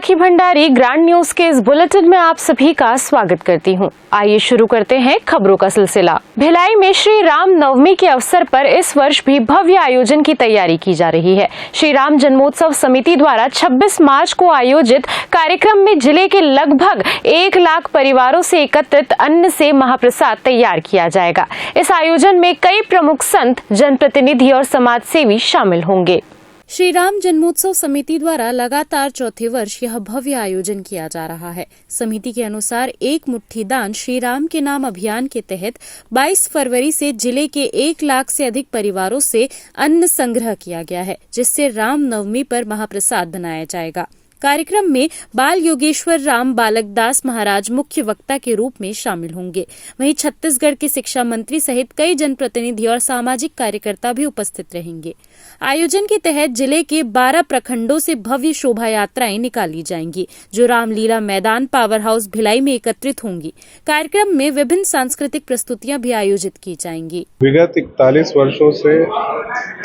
राखी Bhandari grand news के इस bulletin में आप सभी का स्वागत करती हूं। आइए शुरू करते हैं खबरों का सिलसिला। भिलाई में श्री राम नवमी के अवसर पर इस वर्ष भी भव्य आयोजन की तैयारी की जा रही है। श्री राम जन्मोत्सव समिति द्वारा 26 मार्च को आयोजित कार्यक्रम में जिले के लगभग 1 लाख परिवारों से एकत्रित अन्न से महाप्रसाद तैयार किया जाएगा। इस आयोजन में कई प्रमुख संत, जनप्रतिनिधि और समाज सेवी शामिल होंगे। श्री राम जन्मोत्सव समिति द्वारा लगातार चौथे वर्ष यह भव्य आयोजन किया जा रहा है। समिति के अनुसार एक मुट्ठी दान श्री राम के नाम अभियान के तहत 22 फरवरी से जिले के 1 लाख से अधिक परिवारों से अन्न संग्रह किया गया है, जिससे राम नवमी पर महाप्रसाद बनाया जाएगा। कार्यक्रम में बाल योगेश्वर राम बालक दास महाराज मुख्य वक्ता के रूप में शामिल होंगे। वहीं छत्तीसगढ़ के शिक्षा मंत्री सहित कई जनप्रतिनिधि और सामाजिक कार्यकर्ता भी उपस्थित रहेंगे। आयोजन के तहत जिले के 12 प्रखंडों से भव्य शोभा यात्राएं निकाली जाएंगी, जो रामलीला मैदान पावर हाउस भिलाई में एकत्रित होंगी। कार्यक्रम में विभिन्न सांस्कृतिक प्रस्तुतियां भी आयोजित की जाएंगी। विगत 41 वर्षों से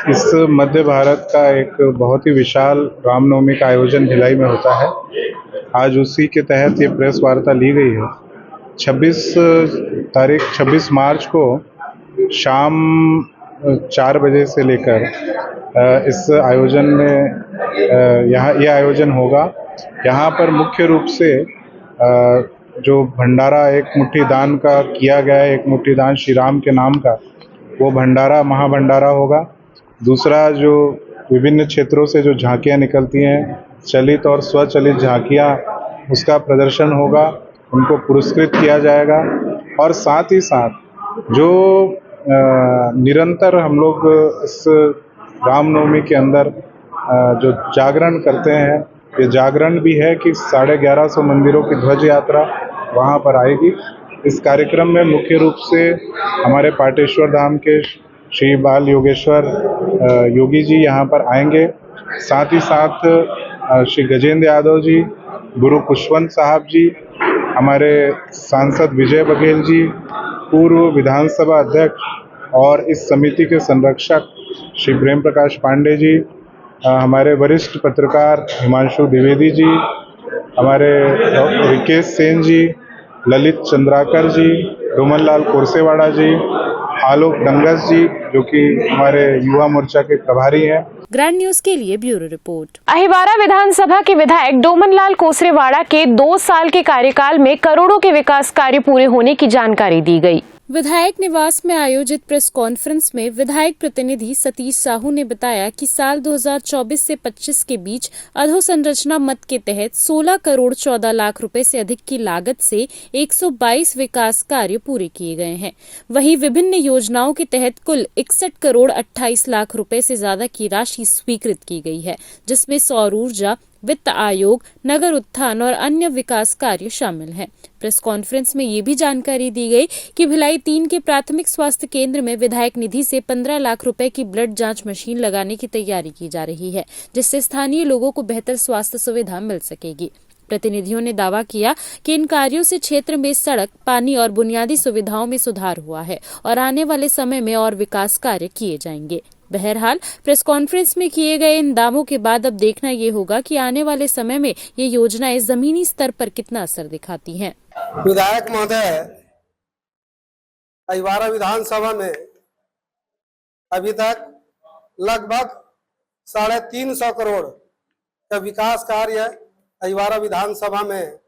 इस मध्य भारत का एक बहुत ही विशाल रामनवमी का आयोजन भिलाई में होता है। आज उसी के तहत ये प्रेस वार्ता ली गई है। 26 मार्च को शाम 4 बजे से लेकर इस आयोजन में ये आयोजन होगा। यहाँ पर मुख्य रूप से जो भंडारा एक मुट्ठी दान का किया गया है, एक मुट्ठी दान श्री राम के नाम का, वो भंडारा महाभंडारा होगा। दूसरा, जो विभिन्न क्षेत्रों से जो झांकियाँ निकलती हैं, चलित और स्वचलित झांकियाँ, उसका प्रदर्शन होगा, उनको पुरस्कृत किया जाएगा। और साथ ही साथ जो निरंतर हम लोग इस रामनवमी के अंदर जो जागरण करते हैं, ये जागरण भी है कि 1150 मंदिरों की ध्वज यात्रा वहाँ पर आएगी। इस कार्यक्रम में मुख्य रूप से हमारे पाटेश्वर धाम के श्री बाल योगेश्वर योगी जी यहाँ पर आएंगे। साथ ही साथ श्री गजेंद्र यादव जी, गुरु पुष्पवंत साहब जी, हमारे सांसद विजय बघेल जी, पूर्व विधानसभा अध्यक्ष और इस समिति के संरक्षक श्री प्रेम प्रकाश पांडे जी, हमारे वरिष्ठ पत्रकार हिमांशु द्विवेदी जी, हमारे रिकेश सेन जी, ललित चंद्राकर जी, डोमनलाल कोरसेवाड़ा जी, आलोक डंगस जी, जो कि हमारे युवा मोर्चा के प्रभारी हैं। ग्रैंड न्यूज के लिए ब्यूरो रिपोर्ट। अहिवारा विधानसभा के विधायक डोमनलाल कोसरेवाड़ा के 2 साल के कार्यकाल में करोड़ों के विकास कार्य पूरे होने की जानकारी दी गई। विधायक निवास में आयोजित प्रेस कॉन्फ्रेंस में विधायक प्रतिनिधि सतीश साहू ने बताया कि साल 2024 से 25 के बीच अधोसंरचना मद के तहत 16 करोड़ 14 लाख रुपए से अधिक की लागत से 122 विकास कार्य पूरे किए गए हैं। वहीं विभिन्न योजनाओं के तहत कुल 61 करोड़ 28 लाख रुपए से ज्यादा की राशि स्वीकृत की गई है, जिसमें सौर ऊर्जा, वित्त आयोग, नगर उत्थान और अन्य विकास कार्य शामिल हैं। प्रेस कॉन्फ्रेंस में ये भी जानकारी दी गई कि भिलाई 3 के प्राथमिक स्वास्थ्य केंद्र में विधायक निधि से 15 लाख रुपए की ब्लड जांच मशीन लगाने की तैयारी की जा रही है, जिससे स्थानीय लोगों को बेहतर स्वास्थ्य सुविधा मिल सकेगी। प्रतिनिधियों ने दावा किया कि इन कार्यों से क्षेत्र में सड़क, पानी और बुनियादी सुविधाओं में सुधार हुआ है और आने वाले समय में और विकास कार्य किए जाएंगे। बहरहाल प्रेस कॉन्फ्रेंस में किए गए इन दावों के बाद अब देखना ये होगा कि आने वाले समय में ये योजनाएं जमीनी स्तर पर कितना असर दिखाती हैं। विधायक महोदय, अहिवारा विधानसभा में अभी तक लगभग 350 करोड़ का विकास कार्य अहिवारा विधानसभा में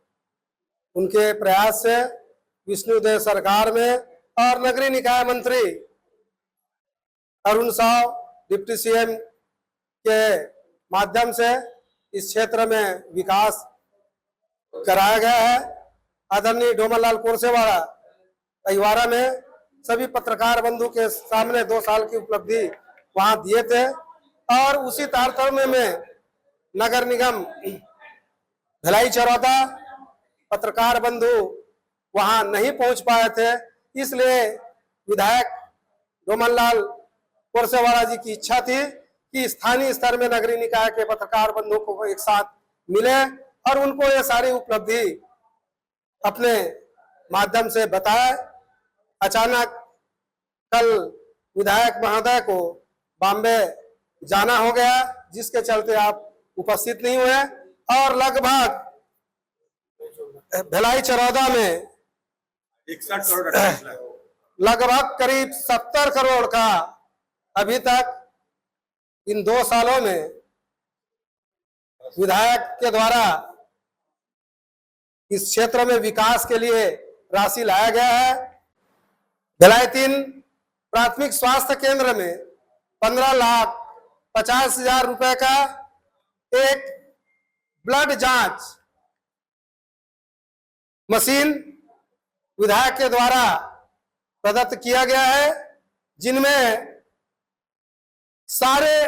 उनके प्रयास से, विष्णुदेव सरकार में और नगरीय निकाय मंत्री अरुण साव डिप्टी सीएम के माध्यम से इस क्षेत्र में विकास कराया गया है। आदरणीय डोमनलाल कोरसेवाड़ा अहिवारा में सभी पत्रकार बंधु के सामने 2 साल की उपलब्धि वहां दिए थे और उसी तारतम्य में नगर निगम भिलाई चरौदा पत्रकार बंधु वहां नहीं पहुंच पाए थे। इसलिए विधायक डोमनलाल कोरसेवाड़ा जी की इच्छा थी कि स्थानीय स्तर में नगरीय निकाय के पत्रकार बंधुओं को एक साथ मिले और उनको ये सारी उपलब्धि अपने माध्यम से बताए। अचानक कल विधायक महोदय को बॉम्बे जाना हो गया, जिसके चलते आप उपस्थित नहीं हुए। और लगभग भिलाई चरौदा में 61 करोड़ 28 लाख। लगभग करीब 70 करोड़ का अभी तक इन 2 सालों में विधायक के द्वारा इस क्षेत्र में विकास के लिए राशि लाया गया है। भिलाई 3 प्राथमिक स्वास्थ्य केंद्र में 15,50,000 रुपए का एक ब्लड जांच मशीन विधायक के द्वारा प्रदत्त किया गया है, जिनमें सारे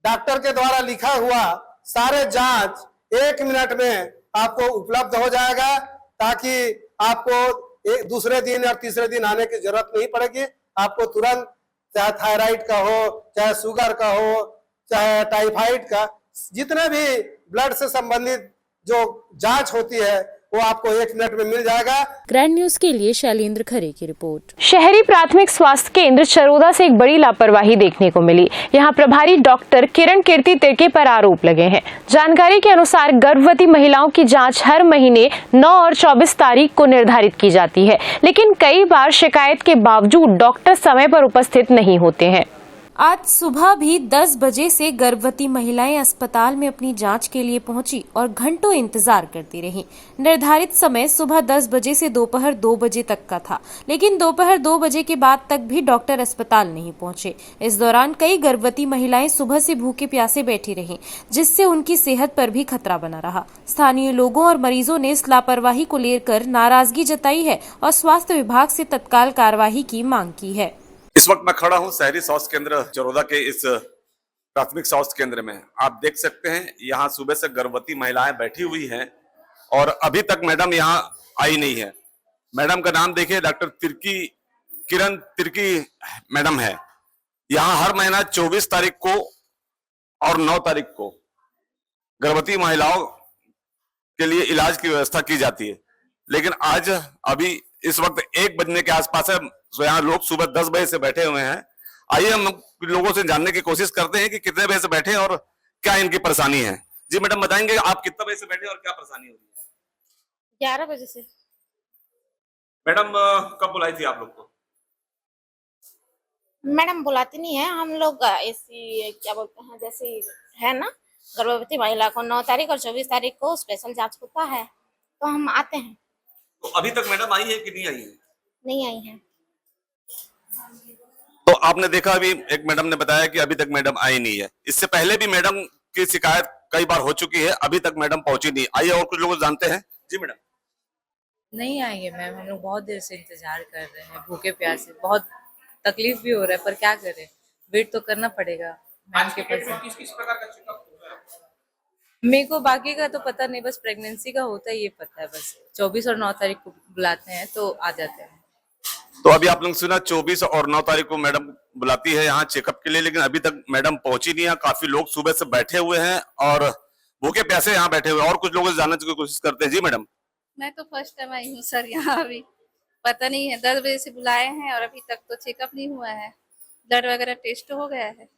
डॉक्टर के द्वारा लिखा हुआ सारे जांच 1 मिनट में आपको उपलब्ध हो जाएगा, ताकि आपको दूसरे दिन और तीसरे दिन आने की जरूरत नहीं पड़ेगी। आपको तुरंत, चाहे थायराइड का हो, चाहे शुगर का हो, चाहे टाइफाइड का, जितने भी ब्लड से संबंधित जो जांच होती है वो आपको 1 मिनट में मिल जाएगा। ग्रैंड न्यूज के लिए शैलेंद्र खरे की रिपोर्ट। शहरी प्राथमिक स्वास्थ्य केंद्र चरोदा से एक बड़ी लापरवाही देखने को मिली। यहां प्रभारी डॉक्टर किरण कीर्ति तिर्के पर आरोप लगे हैं। जानकारी के अनुसार गर्भवती महिलाओं की जांच हर महीने 9 और 24 तारीख को निर्धारित की जाती है, लेकिन कई बार शिकायत के बावजूद डॉक्टर समय पर उपस्थित नहीं होते हैं। आज सुबह भी 10 बजे से गर्भवती महिलाएं अस्पताल में अपनी जांच के लिए पहुंची और घंटों इंतजार करती रहीं। निर्धारित समय सुबह 10 बजे से दोपहर 2 बजे तक का था, लेकिन दोपहर 2 बजे के बाद तक भी डॉक्टर अस्पताल नहीं पहुंचे। इस दौरान कई गर्भवती महिलाएं सुबह से भूखे प्यासे बैठी रहीं, जिससे उनकी सेहत पर भी खतरा बना रहा। स्थानीय लोगों और मरीजों ने इस लापरवाही को लेकर नाराजगी जताई है और स्वास्थ्य विभाग से तत्काल कार्यवाही की मांग की है। इस वक्त मैं खड़ा हूं शहरी स्वास्थ्य केंद्र चरोदा के इस प्राथमिक स्वास्थ्य केंद्र में। आप देख सकते हैं यहाँ सुबह से गर्भवती महिलाएं बैठी हुई हैं और अभी तक मैडम यहाँ आई नहीं है। मैडम का नाम देखिए, डॉक्टर किरण तिर्की मैडम है। यहाँ हर महीना 24 तारीख को और 9 तारीख को गर्भवती महिलाओं के लिए इलाज की व्यवस्था की जाती है, लेकिन आज अभी इस वक्त 1 बजने के आसपास है, तो यहाँ लोग सुबह 10 बजे से बैठे हुए हैं। आइए हम लोगों से जानने की कोशिश करते हैं कि कितने बजे से बैठे हैं और क्या इनकी परेशानी है। जी मैडम, बताएंगे आप कितने बजे से बैठे और क्या परेशानी हो रही है? 11 बजे से। मैडम कब बुलाई थी आप लोग को? मैडम बुलाती नहीं है, हम लोग ऐसी क्या बोलते हैं, जैसे है ना, गर्भवती महिला को 9 तारीख और 24 तारीख को स्पेशल जांच होता है, तो हम आते हैं। तो अभी तक मैडम आई है कि नहीं आई है? नहीं आई है। तो आपने देखा, अभी एक मैडम ने बताया कि अभी तक मैडम आई नहीं है। इससे पहले भी मैडम की शिकायत कई बार हो चुकी है, अभी तक मैडम पहुंची नहीं। आइए और कुछ लोग जानते हैं। जी मैडम। नहीं आई है मैम, हम लोग बहुत देर से इंतजार कर रहे हैं, भूखे प्यासे, बहुत तकलीफ भी हो रहा है, पर क्या करें, वेट तो करना पड़ेगा मैम के पास। किस प्रकार का चेकअप होता है? मेरे को बाकी का तो पता नहीं, बस प्रेगनेंसी का होता है ये पता है। बस 24 और 9 तारीख को बुलाते हैं तो आ जाते हैं। तो अभी आप लोग सुना 24 और 9 तारीख को मैडम बुलाती है यहाँ चेकअप के लिए, लेकिन अभी तक मैडम पहुंची नहीं है। काफी लोग सुबह से बैठे हुए हैं और भूखे प्यासे यहाँ बैठे हुए हैं। और कुछ लोगों से जानने की कोशिश करते हैं। जी मैडम। मैं तो फर्स्ट टाइम आई हूँ सर यहाँ, अभी पता नहीं है, 10 बजे से बुलाए हैं और अभी तक तो चेकअप नहीं हुआ है। ब्लड वगैरह टेस्ट हो गया है।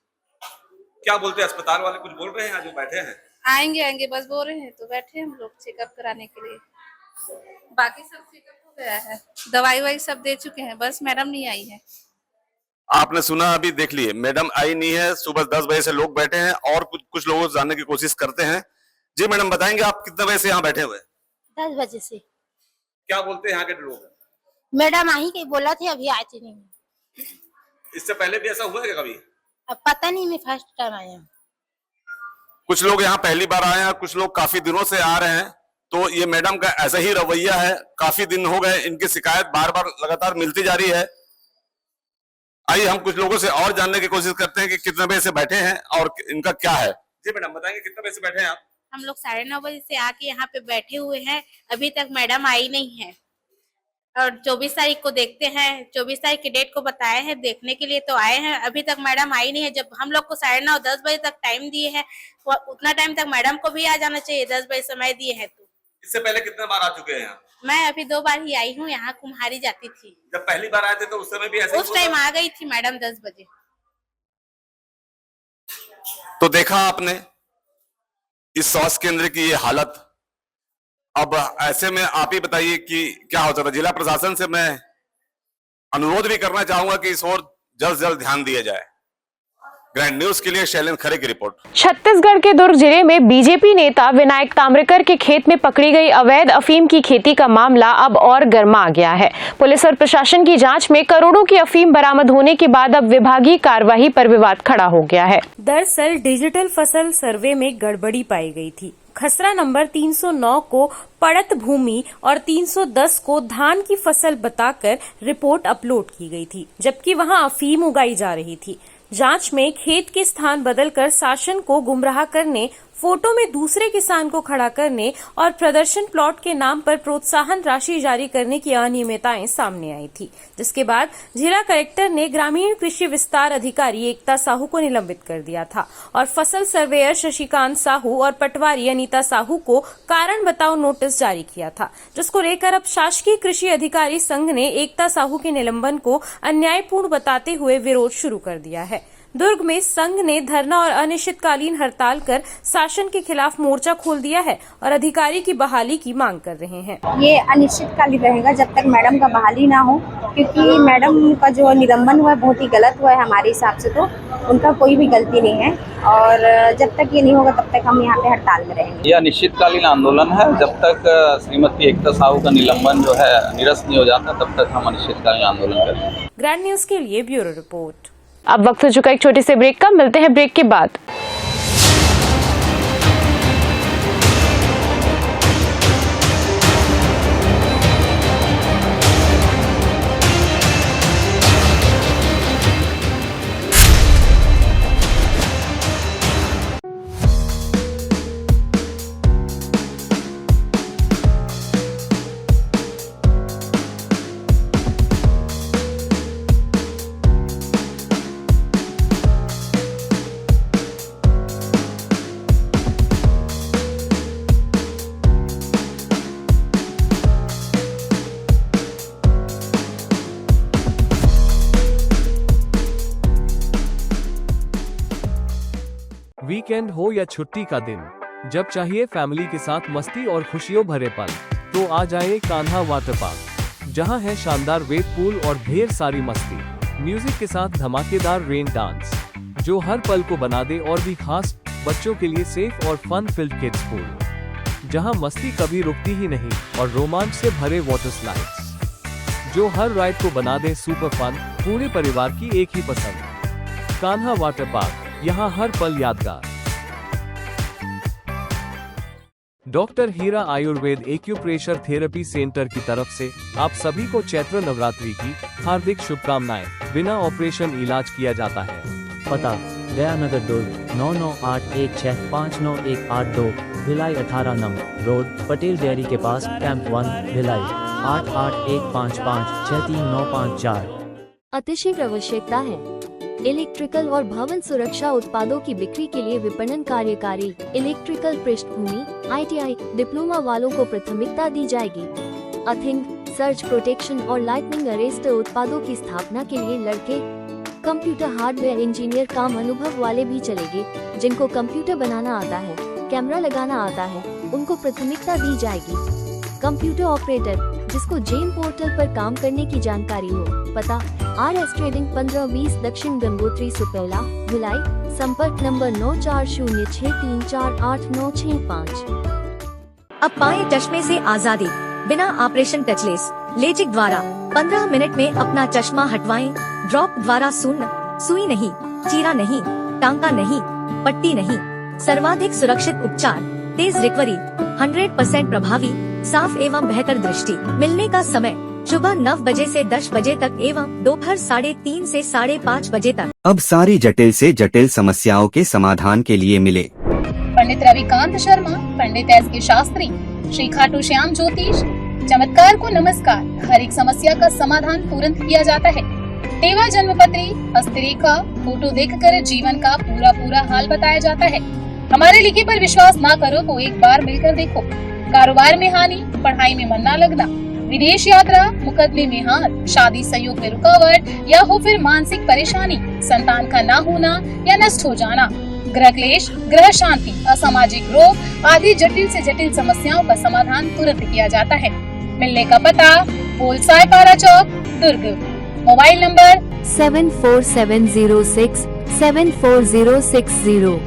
क्या बोलते हैं अस्पताल वाले? कुछ बोल रहे हैं? जो बैठे हैं आएंगे बस बोल रहे हैं, तो बैठे हम लोग चेकअप कराने के लिए। बाकी सब चेकअप हो गया है, दवाई वाई सब दे चुके हैं, बस मैडम नहीं आई है। आपने सुना, अभी देख लिए मैडम आई नहीं है। सुबह 10 बजे से लोग बैठे हैं और कुछ लोगों से जानने की कोशिश करते हैं। जी मैडम, बताएंगे आप कितने बजे से यहाँ बैठे हुए? 10 बजे से। क्या बोलते हैं यहाँ के लोग? मैडम आई के बोला थे, अभी आती नहीं। इससे पहले भी ऐसा हुआ है कभी? अब पता नहीं, मैं फर्स्ट टाइम आया हूँ। कुछ लोग यहाँ पहली बार आए हैं, कुछ लोग काफी दिनों से आ रहे हैं। तो ये मैडम का ऐसा ही रवैया है, काफी दिन हो गए, इनकी शिकायत बार बार लगातार मिलती जा रही है। आइए हम कुछ लोगों से और जानने की कोशिश करते हैं कि कितने बजे से बैठे हैं और इनका क्या है। जी मैडम, बताएंगे कितने बजे से बैठे हैं आप? हम लोग 9:30 बजे से आके यहाँ पे बैठे हुए हैं, अभी तक मैडम आई नहीं है। और 24 तारीख को देखते हैं, 24 तारीख की डेट को बताए हैं देखने के लिए, तो आए हैं, अभी तक मैडम आई नहीं है। जब हम लोग को 9:30 10 बजे तक टाइम दिए हैं, उतना टाइम तक मैडम को भी आ जाना चाहिए। 10 बजे समय दिए हैं। तो इससे पहले कितने बार आ चुके हैं यहाँ? मैं अभी 2 बार ही आई हूँ, यहाँ कुम्हारी जाती थी। जब पहली बार आए थे तो उस समय भी ऐसा उस टाइम आ गई थी मैडम 10 बजे। तो देखा आपने, इस स्वास्थ्य केंद्र की ये हालत। अब ऐसे में आप ही बताइए कि क्या हो सकता है। जिला प्रशासन से मैं अनुरोध भी करना चाहूंगा कि इस ओर जल्द से जल्द ध्यान दिया जाए। ग्रैंड न्यूज के लिए शैलेंद्र खरे की रिपोर्ट। छत्तीसगढ़ के दुर्ग जिले में बीजेपी नेता विनायक ताम्रकर के खेत में पकड़ी गई अवैध अफीम की खेती का मामला अब और गर्मा गया है। पुलिस और प्रशासन की जांच में करोड़ों की अफीम बरामद होने के बाद अब विभागीय कार्रवाई पर विवाद खड़ा हो गया है। दरअसल डिजिटल फसल सर्वे में गड़बड़ी पाई गई थी। खसरा नंबर 309 को पड़त भूमि और 310 को धान की फसल बताकर रिपोर्ट अपलोड की गई थी, जबकि वहां अफीम उगाई जा रही थी। जांच में खेत के स्थान बदलकर शासन को गुमराह करने, फोटो में दूसरे किसान को खड़ा करने और प्रदर्शन प्लॉट के नाम पर प्रोत्साहन राशि जारी करने की अनियमितताएं सामने आई थी, जिसके बाद जिला कलेक्टर ने ग्रामीण कृषि विस्तार अधिकारी एकता साहू को निलंबित कर दिया था और फसल सर्वेयर शशिकांत साहू और पटवारी अनीता साहू को कारण बताओ नोटिस जारी किया था, जिसको लेकर अब शासकीय कृषि अधिकारी संघ ने एकता साहू के निलंबन को अन्यायपूर्ण बताते हुए विरोध शुरू कर दिया है। दुर्ग में संघ ने धरना और अनिश्चितकालीन हड़ताल कर शासन के खिलाफ मोर्चा खोल दिया है और अधिकारी की बहाली की मांग कर रहे हैं। ये अनिश्चितकालीन रहेगा जब तक मैडम का बहाली ना हो, क्योंकि मैडम का जो निलंबन हुआ है बहुत ही गलत हुआ है हमारे हिसाब से। तो उनका कोई भी गलती नहीं है और जब तक ये नहीं होगा तब तक हम यहाँ पे हड़ताल में रहेंगे। ये अनिश्चितकालीन आंदोलन है। जब तक श्रीमती एकता साहू का निलंबन जो है निरस्त नहीं हो जाता तब तक हम अनिश्चितकालीन आंदोलन करेंगे। ग्रैंड न्यूज के लिए ब्यूरो रिपोर्ट। अब वक्त हो चुका एक छोटे से ब्रेक का, मिलते हैं ब्रेक के बाद। वीकेंड हो या छुट्टी का दिन, जब चाहिए फैमिली के साथ मस्ती और खुशियों भरे पल, तो आ जाए कान्हा वाटर पार्क, जहां है शानदार वेव पूल और ढेर सारी मस्ती, म्यूजिक के साथ धमाकेदार रेन डांस, जो हर पल को बना दे और भी खास। बच्चों के लिए सेफ और फन फिल्ड किड्स पूल, जहां मस्ती कभी रुकती ही नहीं, और रोमांच से भरे वाटर स्लाइड्स, जो हर राइड को बना दे सुपर फन। पूरे परिवार की एक ही पसंद, कान्हा वाटर पार्क, यहाँ हर पल यादगार। डॉक्टर हीरा आयुर्वेद एक्यूप्रेशर थेरेपी सेंटर की तरफ से आप सभी को चैत्र नवरात्रि की हार्दिक शुभकामनाएं। बिना ऑपरेशन इलाज किया जाता है। पता दयानगर दुर्ग 9981659182, Bhilai 18 number road, Patel dairy के पास, कैंप 1, भिलाई 8815563954। अतिशीघ्र आवश्यकता है। इलेक्ट्रिकल और भवन सुरक्षा उत्पादों की बिक्री के लिए विपणन कार्यकारी इलेक्ट्रिकल पृष्ठभूमि ITI डिप्लोमा वालों को प्राथमिकता दी जाएगी। अर्थिंग, सर्ज प्रोटेक्शन और लाइटनिंग अरेस्ट उत्पादों की स्थापना के लिए लड़के, कंप्यूटर हार्डवेयर इंजीनियर काम अनुभव वाले भी चलेंगे। जिनको कंप्यूटर बनाना आता है, कैमरा लगाना आता है, उनको प्राथमिकता दी जाएगी। कंप्यूटर ऑपरेटर जिसको जेम पोर्टल पर काम करने की जानकारी हो। पता RS ट्रेडिंग 1520 दक्षिण गंगोत्री सुपेला, भिलाई। संपर्क नंबर 9406348965। अब पाए चश्मे से आजादी, बिना ऑपरेशन टचलेस लेजिक द्वारा 15 मिनट में अपना चश्मा हटवाएं। ड्रॉप द्वारा शून्य, सुई नहीं, चीरा नहीं, टांका नहीं, पट्टी नहीं, सर्वाधिक सुरक्षित उपचार, तेज रिकवरी, 100% प्रभावी, साफ एवं बेहतर दृष्टि। मिलने का समय सुबह 9 बजे से 10 बजे तक एवं दोपहर 3:30 से 5:30 बजे तक। अब सारी जटिल से जटिल समस्याओं के समाधान के लिए मिले पंडित रविकांत शर्मा, पंडित SK शास्त्री, श्री खाटू श्याम ज्योतिष चमत्कार को नमस्कार। हर एक समस्या का समाधान तुरंत किया जाता है। टेवा जन्मपत्री, हस्तरेखा, फोटो देखकर जीवन का पूरा हाल बताया जाता है। हमारे लिखे पर विश्वास ना करो तो एक बार मिलकर देखो। कारोबार में हानि, पढ़ाई में मन न लगना, विदेश यात्रा, मुकदमे में हार, शादी संयोग में रुकावट या हो फिर मानसिक परेशानी, संतान का ना होना या नष्ट हो जाना, गृह क्लेश, गृह शांति, असामाजिक रोग आदि जटिल से जटिल समस्याओं का समाधान तुरंत किया जाता है। मिलने का पता पोल सायपारा चौक, दुर्ग। Mobile number 74706 74060।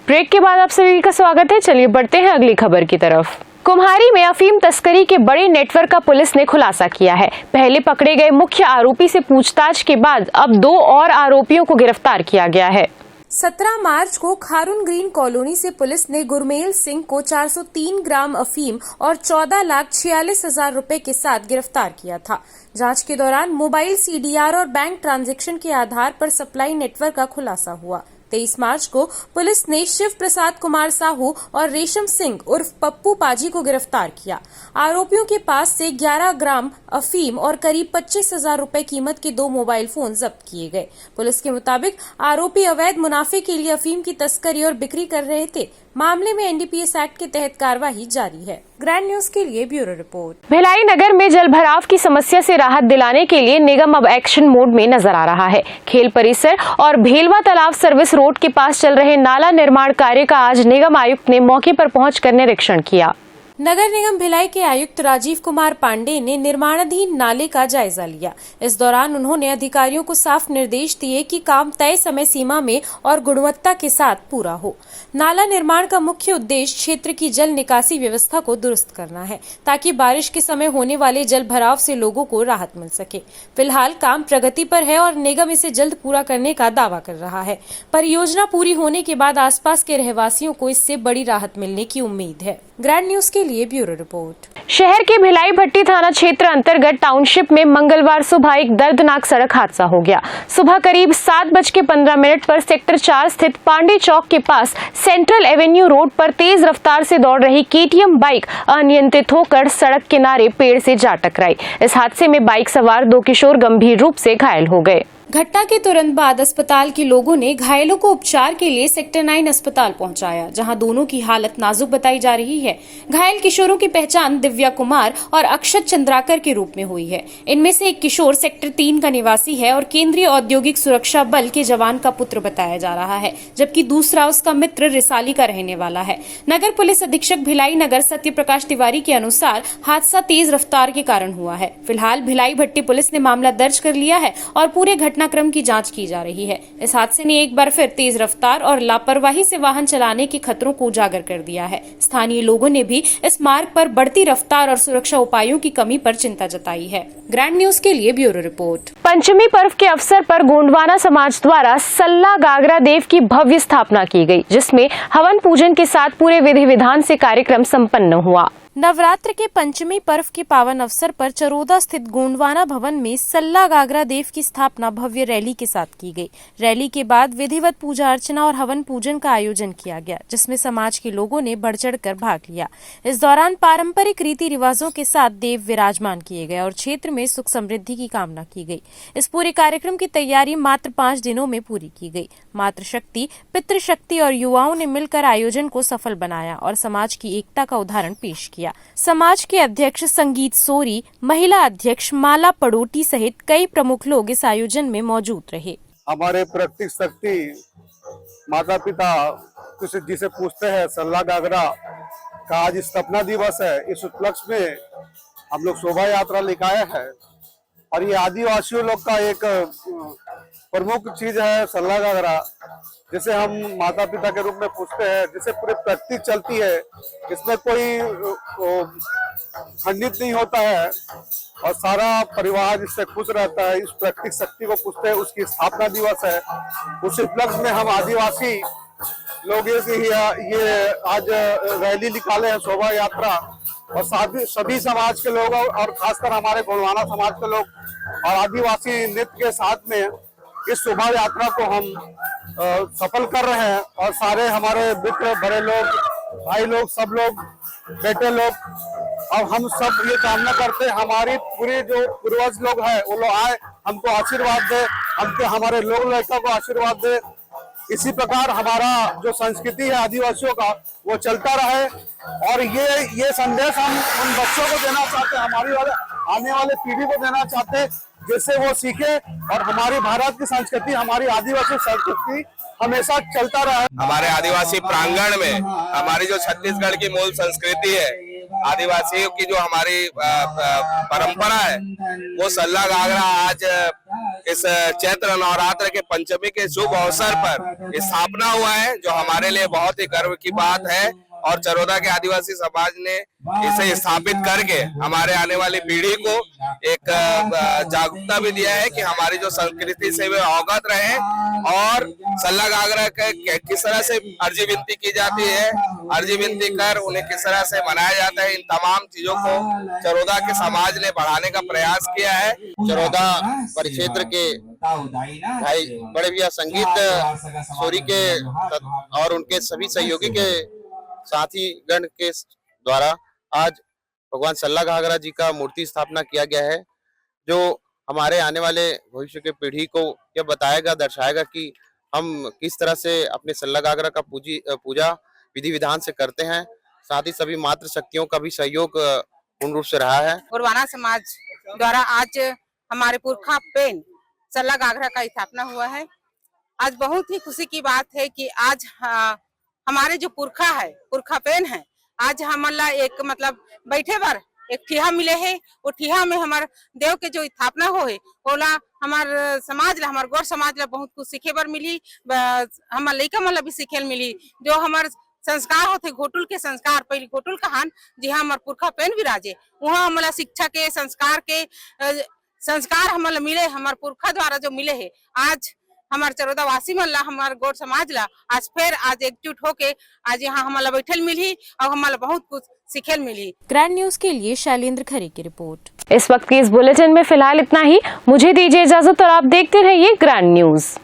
ब्रेक के बाद आप सभी का स्वागत है। चलिए बढ़ते हैं अगली खबर की तरफ। कुम्हारी में अफीम तस्करी के बड़े नेटवर्क का पुलिस ने खुलासा किया है। पहले पकड़े गए मुख्य आरोपी से पूछताछ के बाद अब 2 और आरोपियों को गिरफ्तार किया गया है। 17 मार्च को खारून ग्रीन कॉलोनी से पुलिस ने गुरमेल सिंह को 403 ग्राम अफीम और 14,46,000 रुपए के साथ गिरफ्तार किया था। जांच के दौरान मोबाइल सीडीआर और बैंक ट्रांजैक्शन के आधार पर सप्लाई नेटवर्क का खुलासा हुआ। 23 मार्च को पुलिस ने शिव प्रसाद कुमार साहू और रेशम सिंह उर्फ पप्पू पाजी को गिरफ्तार किया। आरोपियों के पास से 11 ग्राम अफीम और करीब 25,000 रुपए कीमत के 2 मोबाइल फोन जब्त किए गए। पुलिस के मुताबिक आरोपी अवैध मुनाफे के लिए अफीम की तस्करी और बिक्री कर रहे थे। मामले में एनडीपीएस एक्ट के तहत कार्रवाई जारी है। ग्रैंड न्यूज के लिए ब्यूरो रिपोर्ट। भिलाई नगर में जल भराव की समस्या से राहत दिलाने के लिए निगम अब एक्शन मोड में नजर आ रहा है। खेल परिसर और भेलवा तालाब सर्विस रोड के पास चल रहे नाला निर्माण कार्य का आज निगम आयुक्त ने मौके पर पहुंचकर निरीक्षण किया। नगर निगम भिलाई के आयुक्त राजीव कुमार पांडे ने निर्माणाधीन नाले का जायजा लिया। इस दौरान उन्होंने अधिकारियों को साफ निर्देश दिए कि काम तय समय सीमा में और गुणवत्ता के साथ पूरा हो। नाला निर्माण का मुख्य उद्देश्य क्षेत्र की जल निकासी व्यवस्था को दुरुस्त करना है, ताकि बारिश के समय होने वाले जल भराव से लोगों को राहत मिल सके। फिलहाल काम प्रगति पर है और निगम इसे जल्द पूरा करने का दावा कर रहा है। परियोजना पूरी होने के बाद आसपास के रहवासियों को इससे बड़ी राहत मिलने की उम्मीद है। ग्रैंड न्यूज के लिए ब्यूरो रिपोर्ट। शहर के भिलाई भट्टी थाना क्षेत्र अंतर्गत टाउनशिप में मंगलवार सुबह एक दर्दनाक सड़क हादसा हो गया। सुबह करीब 7:15 पर सेक्टर 4 स्थित पांडे चौक के पास सेंट्रल एवेन्यू रोड पर तेज रफ्तार से दौड़ रही केटीएम बाइक अनियंत्रित होकर सड़क किनारे पेड़ से जा टकराई। इस हादसे में बाइक सवार 2 किशोर गंभीर रूप से घायल हो गए। घटना के तुरंत बाद अस्पताल के लोगों ने घायलों को उपचार के लिए सेक्टर 9 अस्पताल पहुंचाया, जहां दोनों की हालत नाजुक बताई जा रही है। घायल किशोरों की पहचान दिव्या कुमार और अक्षत चंद्राकर के रूप में हुई है। इनमें से एक किशोर सेक्टर 3 का निवासी है और केंद्रीय औद्योगिक सुरक्षा बल के जवान का पुत्र बताया जा रहा है, जबकि दूसरा उसका मित्र रिसाली का रहने वाला है। नगर पुलिस अधीक्षक भिलाई नगर सत्य प्रकाश तिवारी के अनुसार हादसा तेज रफ्तार के कारण हुआ है। फिलहाल भिलाई भट्टी पुलिस ने मामला दर्ज कर लिया है और पूरे घटनाक्रम की जांच की जा रही है। इस हादसे ने एक बार फिर तेज रफ्तार और लापरवाही से वाहन चलाने के खतरों को उजागर कर दिया है। स्थानीय लोगों ने भी इस मार्ग पर बढ़ती रफ्तार और सुरक्षा उपायों की कमी पर चिंता जताई है। ग्रैंड न्यूज के लिए ब्यूरो रिपोर्ट। पंचमी पर्व के अवसर पर गोंडवाना समाज द्वारा सल्ला गागरा देव की भव्य स्थापना की गई, जिसमें हवन पूजन के साथ पूरे विधि विधान से कार्यक्रम संपन्न हुआ। नवरात्र के पंचमी पर्व के पावन अवसर पर चरोदा स्थित गोंडवाना भवन में सल्ला गागरा देव की स्थापना भव्य रैली के साथ की गई। रैली के बाद विधिवत पूजा अर्चना और हवन पूजन का आयोजन किया गया, जिसमें समाज के लोगों ने बढ़ चढ़कर भाग लिया। इस दौरान पारंपरिक रीति रिवाजों के साथ देव विराजमान किए गए और क्षेत्र में सुख समृद्धि की कामना की गई। इस पूरे कार्यक्रम की तैयारी मात्र 5 दिनों में पूरी की गई। मातृशक्ति, पितृशक्ति और युवाओं ने मिलकर आयोजन को सफल बनाया और समाज की एकता का उदाहरण पेश किया। समाज के अध्यक्ष संगीत सोरी, महिला अध्यक्ष माला पड़ोटी सहित कई प्रमुख लोग इस आयोजन में मौजूद रहे। हमारे प्राकृतिक शक्ति माता पिता जिसे पूछते हैं सल्ला गागरा का आज स्थापना दिवस है। इस उपलक्ष्य में हम लोग शोभा यात्रा लेकर हैं और ये आदिवासियों लोग का एक प्रमुख चीज है सल्ला गागरा, जिसे हम माता पिता के रूप में पूछते हैं, जिसे पूरी प्रकृति चलती है, इसमें कोई खंडित नहीं होता है और सारा परिवार इससे खुश रहता है। इस प्राकृतिक शक्ति को पूछते हैं, उसकी स्थापना दिवस है। उस उपलक्ष्य में हम आदिवासी लोग ये आज रैली निकाले हैं, शोभा यात्रा, और सभी समाज के लोग और खासकर हमारे गोंडवाना समाज के लोग और आदिवासी नृत्य के साथ में इस शोभा यात्रा को हम सफल कर रहे हैं। और सारे हमारे मित्र, बड़े लोग, भाई लोग, सब लोग, बेटे लोग, और हम सब ये कामना करते हैं हमारी पूरी जो पूर्वज लोग हैं वो लोग आए, हमको आशीर्वाद दे, हमके हमारे लोग लड़का को आशीर्वाद दे इसी प्रकार हमारा जो संस्कृति है आदिवासियों का वो चलता रहे। और ये संदेश हम उन बच्चों को देना चाहते हैं, हमारी आने वाले पीढ़ी को देना चाहते हैं, जिससे वो सीखे और हमारी भारत की संस्कृति, हमारी आदिवासी संस्कृति हमेशा चलता रहे। हमारे आदिवासी प्रांगण में हमारी जो छत्तीसगढ़ की मूल संस्कृति है, आदिवासियों की जो हमारी परंपरा है, वो सल्ला घाघरा आज इस चैत्र नवरात्र के पंचमी के शुभ अवसर पर स्थापना हुआ है, जो हमारे लिए बहुत ही गर्व की बात है। और चरोदा के आदिवासी समाज ने इसे स्थापित करके हमारे आने वाली पीढ़ी को एक जागरूकता भी दिया है कि हमारी जो संस्कृति से वे अवगत रहे और सल्ला घाघरा किस तरह से अर्जी विनती की जाती है, अर्जी विनती कर उन्हें किस तरह से मनाया जाता है, इन तमाम चीजों को चरोदा के समाज ने बढ़ाने का प्रयास किया है। चरोदा परिक्षेत्र के भाई बड़े भैया संगीत सोरी के और उनके सभी सहयोगी के साथी गण के द्वारा आज भगवान सल्ला घाघरा जी का मूर्ति स्थापना किया गया है, जो हमारे आने वाले भविष्य के पीढ़ी को यह बताएगा, दर्शाएगा कि हम किस तरह से अपने सल्ला घाघरा का पूजा विधि विधान से करते हैं। साथ ही सभी मातृ शक्तियों का भी सहयोग पूर्ण रूप से रहा है। पुरवाना समाज द्वारा आज हमारे पुरखा पेन सल्ला घाघरा का स्थापना हुआ है। आज बहुत ही खुशी की बात है कि आज हमारे जो पुरखा है, पुरखा पेन है, आज हमारा एक मतलब बैठे बार एक ठिहा मिले है। वो ठिहा में हमारे देव के जो स्थापना हो है, ओला हमार समाज ला, हमार गौर समाज ला बहुत कुछ सीखे बर मिली, हमार लइका मन ला भी सीखे मिली। जो हमार संस्कार होते घोटुल के संस्कार, पहले घोटुल कहान जी हमार पुरखा पेन विराजे, वहाँ हमारा शिक्षा के संस्कार हमारा मिले, हमार पुरखा द्वारा जो मिले है। आज हमारे चरोदा वासी मन ला, हमारे गौर समाज ला आज फिर आज एकजुट होके आज यहाँ हमारा बैठल मिली और हमारा बहुत कुछ सीखल मिली। ग्रैंड न्यूज के लिए शैलेंद्र खरे की रिपोर्ट। इस वक्त के इस बुलेटिन में फिलहाल इतना ही। मुझे दीजिए इजाजत और आप देखते रहिए ग्रैंड न्यूज।